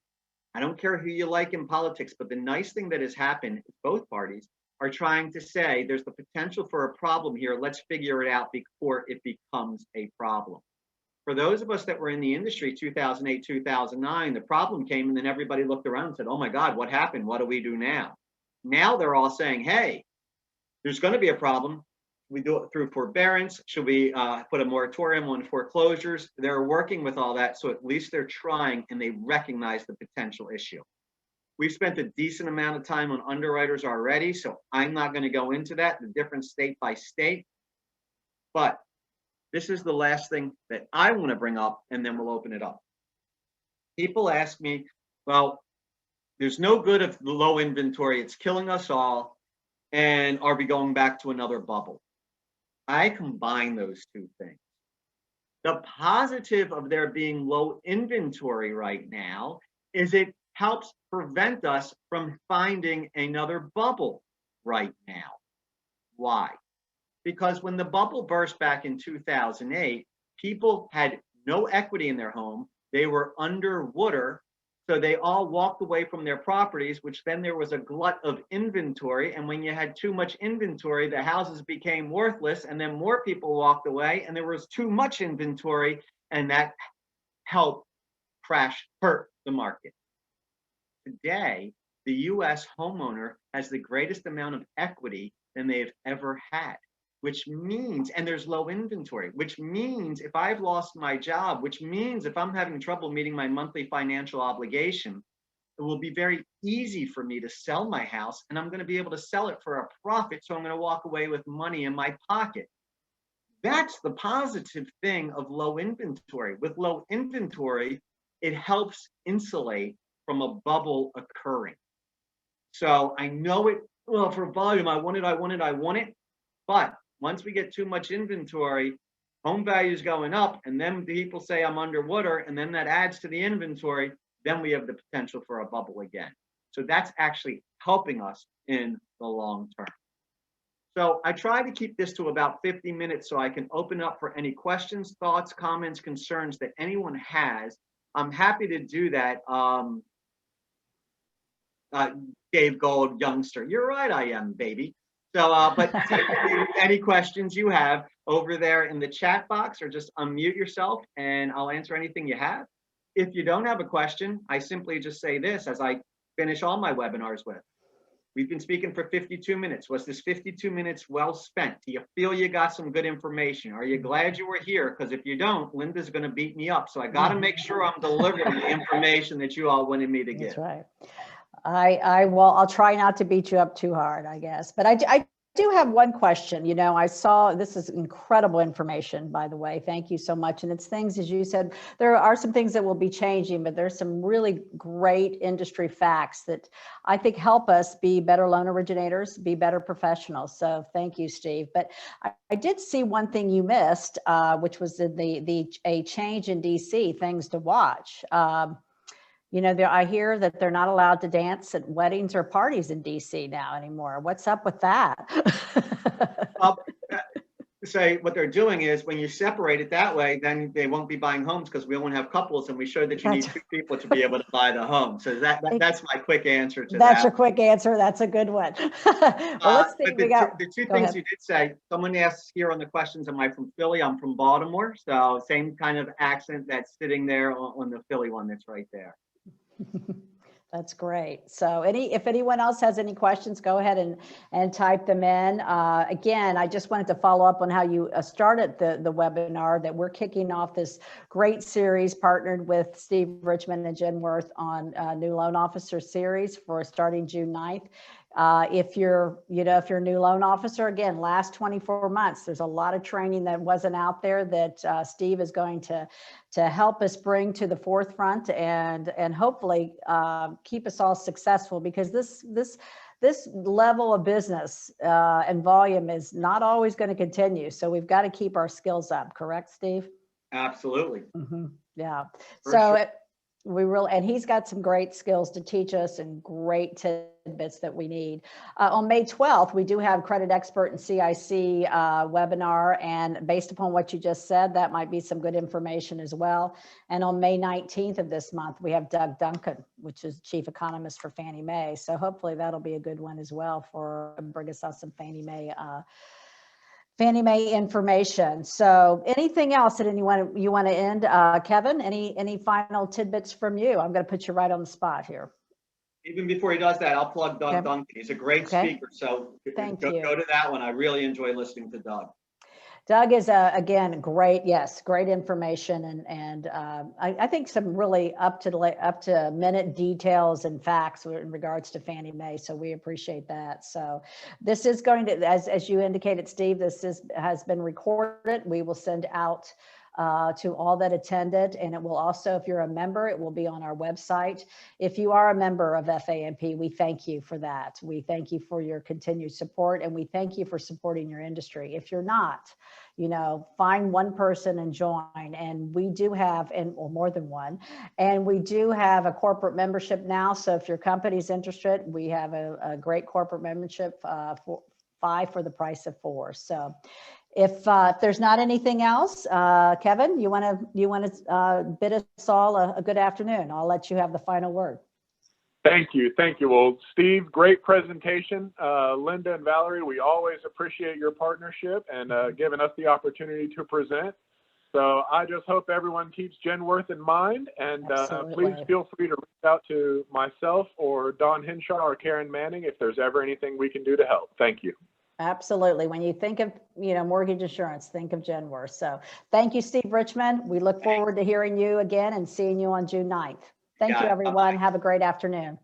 Speaker 3: I don't care who you like in politics, but the nice thing that has happened, both parties are trying to say there's the potential for a problem here. Let's figure it out before it becomes a problem. For those of us that were in the industry 2008, 2009, the problem came and then everybody looked around and said, oh my God, what happened? What do we do now? Now they're all saying, hey, there's going to be a problem. We do it through forbearance. Should we put a moratorium on foreclosures? They're working with all that. So at least they're trying and they recognize the potential issue. We've spent a decent amount of time on underwriters already, so I'm not going to go into that, the different state by state. But this is the last thing that I want to bring up, and then we'll open it up. People ask me, well, there's no good of the low inventory. It's killing us all. And are we going back to another bubble? I combine those two things. The positive of there being low inventory right now is it helps prevent us from finding another bubble right now. Why? Because when the bubble burst back in 2008, people had no equity in their home. They were underwater. So they all walked away from their properties, which then there was a glut of inventory. And when you had too much inventory, the houses became worthless. And then more people walked away and there was too much inventory. And that helped hurt the market. Today, the US homeowner has the greatest amount of equity than they've ever had, which means, and there's low inventory, which means if I've lost my job, which means if I'm having trouble meeting my monthly financial obligation, it will be very easy for me to sell my house and I'm going to be able to sell it for a profit. So I'm going to walk away with money in my pocket. That's the positive thing of low inventory. With low inventory, it helps insulate from a bubble occurring. So I know it, well, for volume, I want it. But once we get too much inventory, home values going up, and then people say I'm underwater, and then that adds to the inventory, then we have the potential for a bubble again. So that's actually helping us in the long term. So I try to keep this to about 50 minutes so I can open up for any questions, thoughts, comments, concerns that anyone has. I'm happy to do that. Dave Gold, youngster. You're right, I am, baby. So, but take any questions you have over there in the chat box, or just unmute yourself and I'll answer anything you have. If you don't have a question, I simply just say this as I finish all my webinars with. We've been speaking for 52 minutes. Was this 52 minutes well spent? Do you feel you got some good information? Are you glad you were here? Because if you don't, Linda's going to beat me up. So I got to make sure I'm delivering the information that you all wanted me to give.
Speaker 1: That's right. I'll try not to beat you up too hard, I guess. But I do have one question. You know, I saw, this is incredible information, by the way. Thank you so much. And it's things, as you said, there are some things that will be changing, but there's some really great industry facts that I think help us be better loan originators, be better professionals. So thank you, Steve. But I did see one thing you missed, which was a change in DC, things to watch. You know, I hear that they're not allowed to dance at weddings or parties in DC now anymore. What's up with that?
Speaker 3: Say what they're doing is when you separate it that way, then they won't be buying homes because we won't have couples, and we showed that you need two people to be able to buy the home. So that's my quick answer to that.
Speaker 1: That's your quick answer. That's a good one. Well, let's see.
Speaker 3: The two things you did say, someone asked here on the questions, am I from Philly? I'm from Baltimore. So same kind of accent that's sitting there on the Philly one that's right there.
Speaker 1: That's great. So if anyone else has any questions, go ahead and type them in. Again, I just wanted to follow up on how you started the webinar, that we're kicking off this great series partnered with Steve Richman and Jen Worth on new loan officer series for starting June 9th. If you're a new loan officer, again, last 24 months, there's a lot of training that wasn't out there that Steve is going to help us bring to the forefront and hopefully keep us all successful, because this level of business and volume is not always going to continue. So we've got to keep our skills up. Correct, Steve?
Speaker 3: Absolutely.
Speaker 1: Mm-hmm. Yeah.
Speaker 3: For
Speaker 1: so
Speaker 3: sure.
Speaker 1: And he's got some great skills to teach us and great tidbits that we need. On May 12th, we do have Credit Expert and CIC webinar, and based upon what you just said, that might be some good information as well. And on May 19th of this month, we have Doug Duncan, which is Chief Economist for Fannie Mae. So hopefully that'll be a good one as well for bring us on some Fannie Mae information. So anything else that you want to end? Kevin, any final tidbits from you? I'm going to put you right on the spot here.
Speaker 3: Even before he does that, I'll plug Doug Duncan. He's a great speaker. So go to that one. I really enjoy listening to Doug.
Speaker 1: Doug is, again, great information, and I think some really up to minute details and facts in regards to Fannie Mae. So we appreciate that. So this is going to, as you indicated, Steve, has been recorded. We will send out to all that attended, and it will also, if you're a member, it will be on our website. If you are a member of FAMP, we thank you for that. We thank you for your continued support, and we thank you for supporting your industry. If you're not, find one person and join. And we do have, or more than one, and we do have a corporate membership now. So if your company's interested, we have a great corporate membership 5 for the price of 4. So if there's not anything else, Kevin, you want to bid us all a good afternoon. I'll let you have the final word.
Speaker 2: Thank you. Thank you. Well, Steve, great presentation. Linda and Valerie, we always appreciate your partnership and giving us the opportunity to present. So I just hope everyone keeps Genworth in mind, and please feel free to reach out to myself or Don Henshaw or Karen Manning if there's ever anything we can do to help. Thank you.
Speaker 1: Absolutely. When you think of, mortgage insurance, think of Genworth. So thank you, Steve Richman. We look forward to hearing you again and seeing you on June 9th. Thank you, everyone. Have a great afternoon.